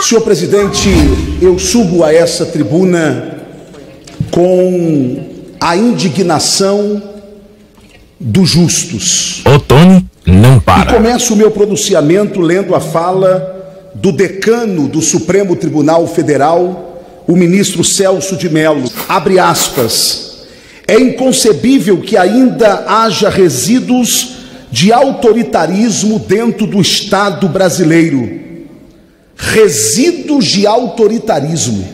Senhor presidente, eu subo a essa tribuna com a indignação dos justos. Ottoni não para. E começo o meu pronunciamento lendo a fala do decano do Supremo Tribunal Federal, o ministro Celso de Mello. Abre aspas. É inconcebível que ainda haja resíduos de autoritarismo dentro do Estado brasileiro. Resíduos de autoritarismo.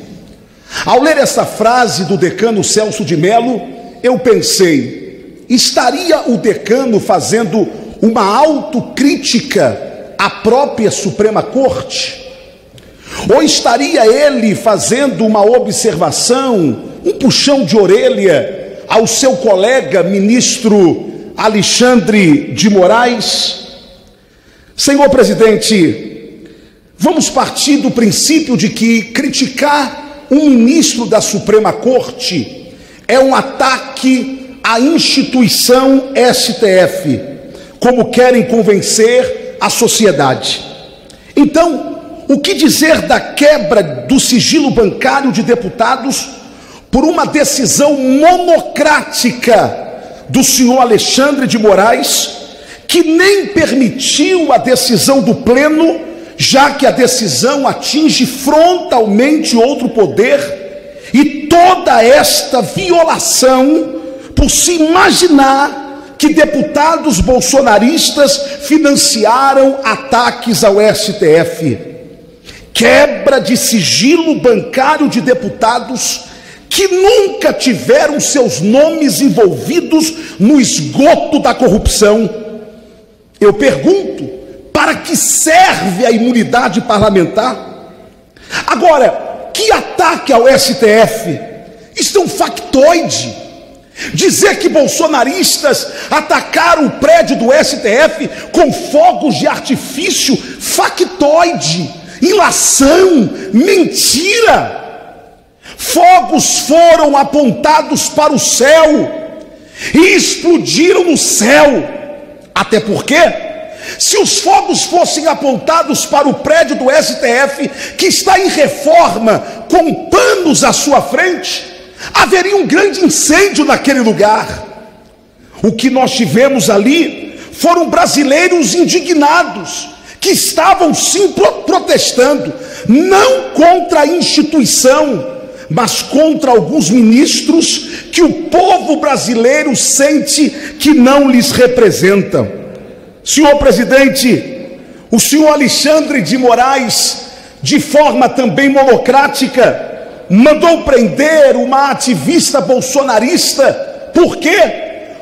Ao ler essa frase do decano Celso de Mello, eu pensei, estaria o decano fazendo uma autocrítica à própria Suprema Corte? Ou estaria ele fazendo uma observação, um puxão de orelha ao seu colega ministro Alexandre de Moraes? Senhor presidente, vamos partir do princípio de que criticar um ministro da Suprema Corte é um ataque à instituição STF, como querem convencer a sociedade. Então, o que dizer da quebra do sigilo bancário de deputados por uma decisão monocrática do senhor Alexandre de Moraes, que nem permitiu a decisão do Pleno, já que a decisão atinge frontalmente outro poder, e toda esta violação por se imaginar que deputados bolsonaristas financiaram ataques ao STF. Quebra de sigilo bancário de deputados que nunca tiveram seus nomes envolvidos no esgoto da corrupção. Eu pergunto, para que serve a imunidade parlamentar? Agora, que ataque ao STF? Isto é um factoide. Dizer que bolsonaristas atacaram o prédio do STF com fogos de artifício, factoide, ilação, mentira. Fogos foram apontados para o céu e explodiram no céu. Até porque, se os fogos fossem apontados para o prédio do STF, que está em reforma, com panos à sua frente, haveria um grande incêndio naquele lugar. O que nós tivemos ali foram brasileiros indignados, que estavam sim protestando, não contra a instituição, mas contra alguns ministros que o povo brasileiro sente que não lhes representam. Senhor presidente, o senhor Alexandre de Moraes, de forma também monocrática, mandou prender uma ativista bolsonarista. Por quê?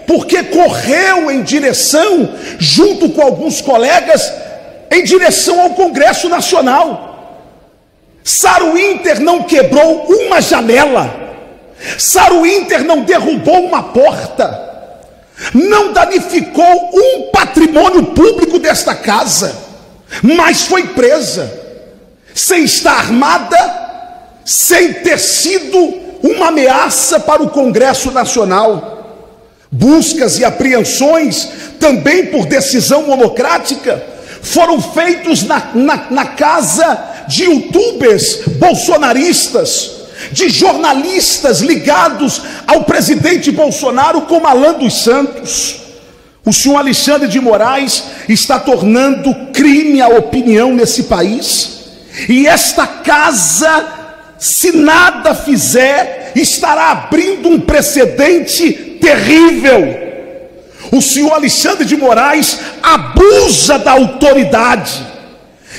Porque correu em direção, junto com alguns colegas, em direção ao Congresso Nacional. Sara Winter não quebrou uma janela, Sara Winter não derrubou uma porta, não danificou um patrimônio público desta casa, mas foi presa, sem estar armada, sem ter sido uma ameaça para o Congresso Nacional. Buscas e apreensões, também por decisão monocrática, foram feitos na casa de youtubers bolsonaristas, de jornalistas ligados ao presidente Bolsonaro, como Alan dos Santos. O senhor Alexandre de Moraes está tornando crime a opinião nesse país, e esta casa, se nada fizer, estará abrindo um precedente terrível. O senhor Alexandre de Moraes abusa da autoridade,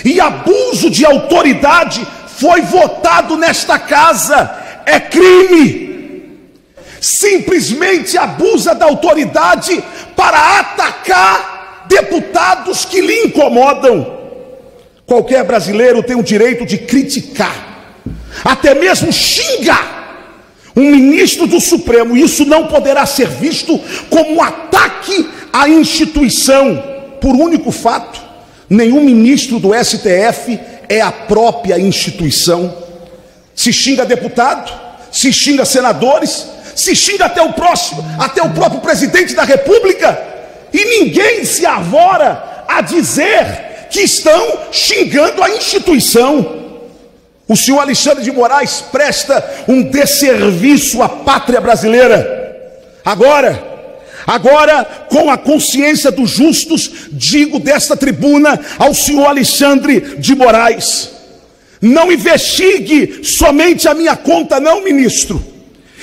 e abuso de autoridade foi votado nesta casa, é crime. Simplesmente abusa da autoridade para atacar deputados que lhe incomodam. Qualquer brasileiro tem o direito de criticar, até mesmo xingar um ministro do Supremo. Isso não poderá ser visto como um ataque à instituição, por único fato: nenhum ministro do STF é a própria instituição. Se xinga deputado, se xinga senadores, se xinga até o próprio presidente da República, e ninguém se arvora a dizer que estão xingando a instituição. O senhor Alexandre de Moraes presta um desserviço à pátria brasileira. Agora, com a consciência dos justos, digo desta tribuna ao senhor Alexandre de Moraes: não investigue somente a minha conta, não, ministro.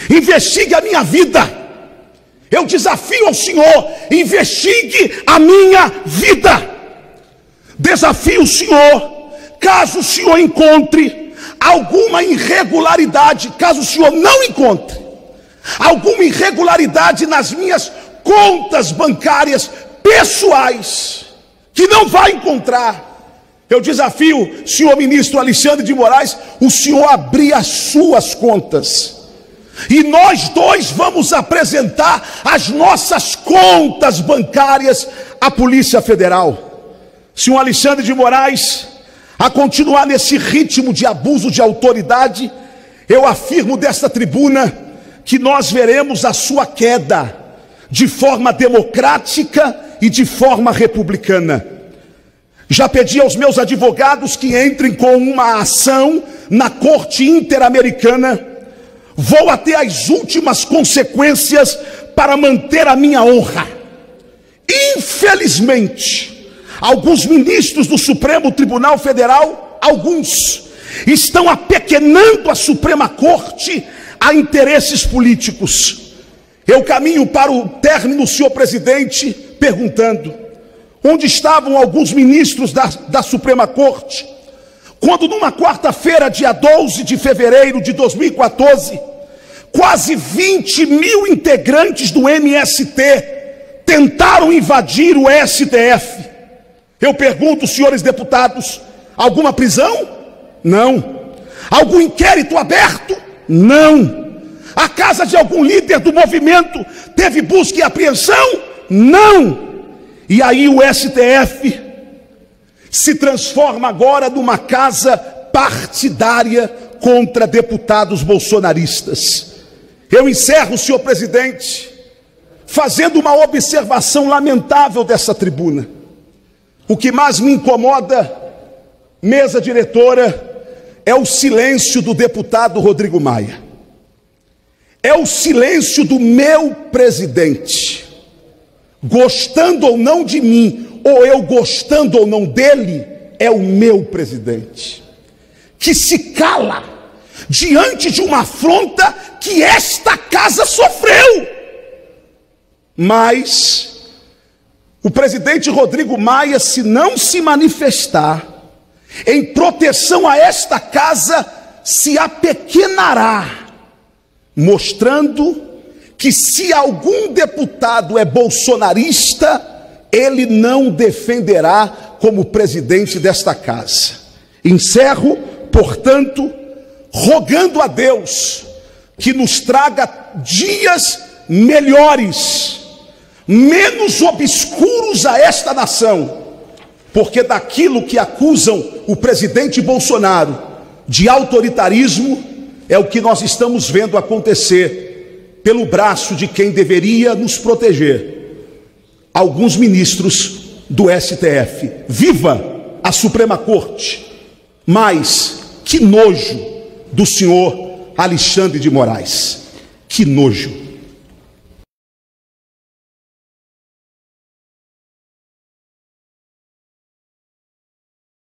Investigue a minha vida. Eu desafio ao senhor: investigue a minha vida. Desafio o senhor, caso o senhor encontre alguma irregularidade, caso o senhor não encontre alguma irregularidade nas minhas contas bancárias pessoais, que não vai encontrar, eu desafio, senhor ministro Alexandre de Moraes, o senhor abrir as suas contas, e nós dois vamos apresentar as nossas contas bancárias à Polícia Federal. Senhor Alexandre de Moraes, a continuar nesse ritmo de abuso de autoridade, eu afirmo desta tribuna que nós veremos a sua queda de forma democrática e de forma republicana. Já pedi aos meus advogados que entrem com uma ação na Corte Interamericana. Vou até as últimas consequências para manter a minha honra. Infelizmente, alguns ministros do Supremo Tribunal Federal, alguns, estão apequenando a Suprema Corte a interesses políticos. Eu caminho para o término, senhor presidente, perguntando: onde estavam alguns ministros da Suprema Corte, quando numa quarta-feira, dia 12 de fevereiro de 2014, quase 20 mil integrantes do MST tentaram invadir o STF? Eu pergunto, senhores deputados, alguma prisão? Não. Algum inquérito aberto? Não. A casa de algum líder do movimento teve busca e apreensão? Não. E aí o STF se transforma agora numa casa partidária contra deputados bolsonaristas. Eu encerro, senhor presidente, fazendo uma observação lamentável dessa tribuna. O que mais me incomoda, mesa diretora, é o silêncio do deputado Rodrigo Maia. É o silêncio do meu presidente. Gostando ou não de mim, ou eu gostando ou não dele, é o meu presidente, que se cala diante de uma afronta que esta casa sofreu. Mas o presidente Rodrigo Maia, se não se manifestar em proteção a esta casa, se apequenará, mostrando que se algum deputado é bolsonarista, ele não defenderá como presidente desta casa. Encerro, portanto, rogando a Deus que nos traga dias melhores, menos obscuros a esta nação, porque daquilo que acusam o presidente Bolsonaro de autoritarismo, é o que nós estamos vendo acontecer pelo braço de quem deveria nos proteger, alguns ministros do STF. Viva a Suprema Corte! Mas que nojo do senhor Alexandre de Moraes, que nojo!